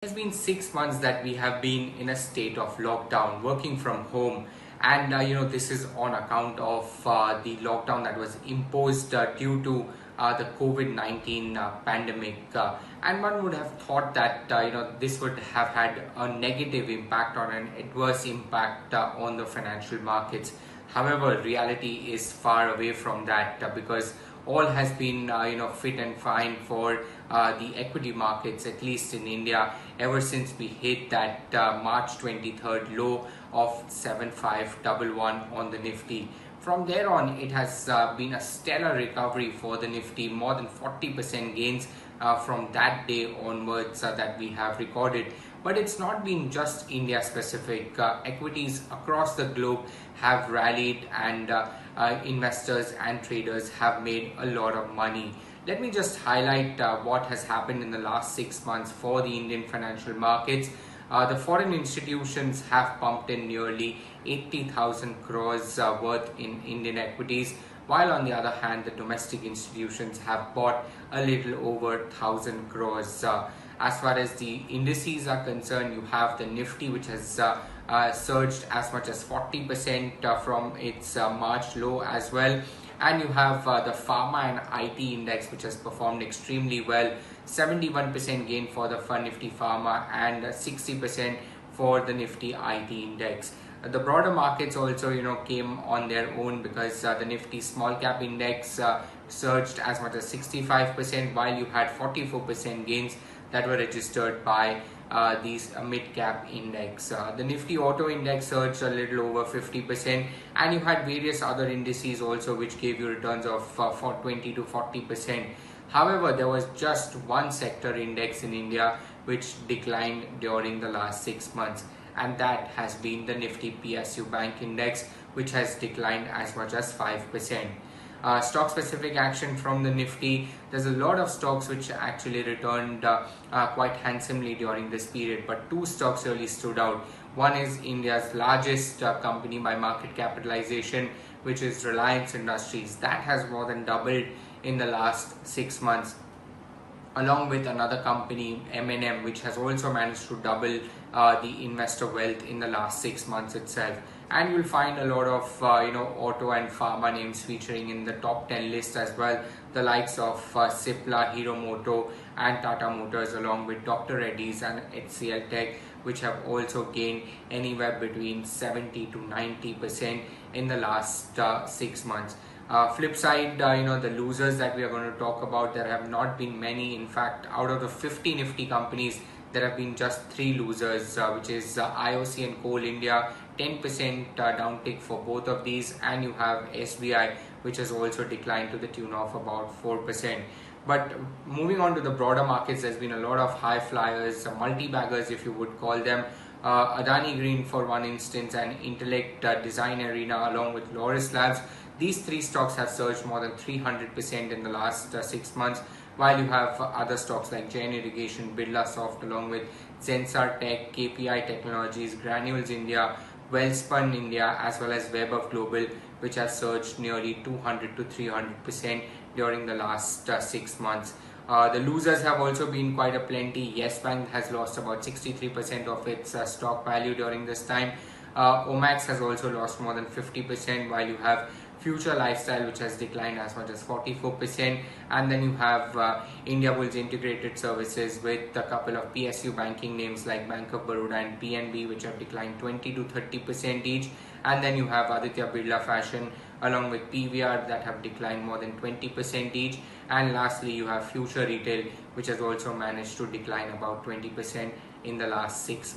It has been 6 months that we have been in a state of lockdown, working from home, and this is on account of the lockdown that was imposed due to the COVID-19 pandemic. And one would have thought that this would have had a negative impact or an adverse impact on the financial markets. However, reality is far away from that because all has been fit and fine for the equity markets, at least in India, ever since we hit that March 23rd low of 7511 on the Nifty. From there on, it has been a stellar recovery for the Nifty, more than 40% gains from that day onwards that we have recorded. But it's not been just India specific. Equities across the globe have rallied, and investors and traders have made a lot of money. Let me just highlight what has happened in the last 6 months for the Indian financial markets. The foreign institutions have pumped in nearly 80,000 crores worth in Indian equities, while on the other hand, the domestic institutions have bought a little over 1,000 crores. As far as the indices are concerned, you have the Nifty, which has surged as much as 40% from its March low as well. And you have the Pharma and IT index, which has performed extremely well. 71% gain for the Nifty Pharma and 60% for the Nifty IT index. The broader markets also came on their own because the Nifty small cap index surged as much as 65%, while you had 44% gains that were registered by these mid-cap index. The Nifty auto index surged a little over 50%, and you had various other indices also which gave you returns of 20 to 40%. However, there was just one sector index in India which declined during the last 6 months, and that has been the Nifty PSU Bank index, which has declined as much as 5%. Stock specific action from the Nifty, there's a lot of stocks which actually returned quite handsomely during this period, but two stocks really stood out. One is India's largest company by market capitalization, which is Reliance Industries. That has more than doubled in the last 6 months, along with another company, M&M, which has also managed to double the investor wealth in the last 6 months itself. And you'll find a lot of auto and pharma names featuring in the top 10 list as well. The likes of Cipla, Hero Moto and Tata Motors, along with Dr. Reddy's and HCL Tech, which have also gained anywhere between 70 to 90% in the last 6 months. Flip side, the losers that we are going to talk about, there have not been many. In fact, out of the 50 Nifty companies, there have been just 3 losers, which is IOC and Coal India, 10% downtick for both of these, and you have SBI, which has also declined to the tune of about 4%. But moving on to the broader markets, there's been a lot of high flyers, multi-baggers if you would call them. Adani Green, for one instance, and Intellect Design Arena, along with Loris Labs. These 3 stocks have surged more than 300% in the last 6 months, while you have other stocks like Jain Irrigation, Birlasoft, along with Zensar Tech, KPI Technologies, Granules India, Wellspun India, as well as Web of Global, which have surged nearly 200 to 300% during the last 6 months. The losers have also been quite a plenty. Yes Bank has lost about 63% of its stock value during this time. Omax has also lost more than 50%, while you have Future Lifestyle, which has declined as much as 44%, and then you have India Bulls Integrated Services with a couple of PSU banking names like Bank of Baroda and PNB, which have declined 20 to 30% each, and then you have Aditya Birla Fashion along with PVR that have declined more than 20% each, and lastly you have Future Retail, which has also managed to decline about 20% in the last 6 months.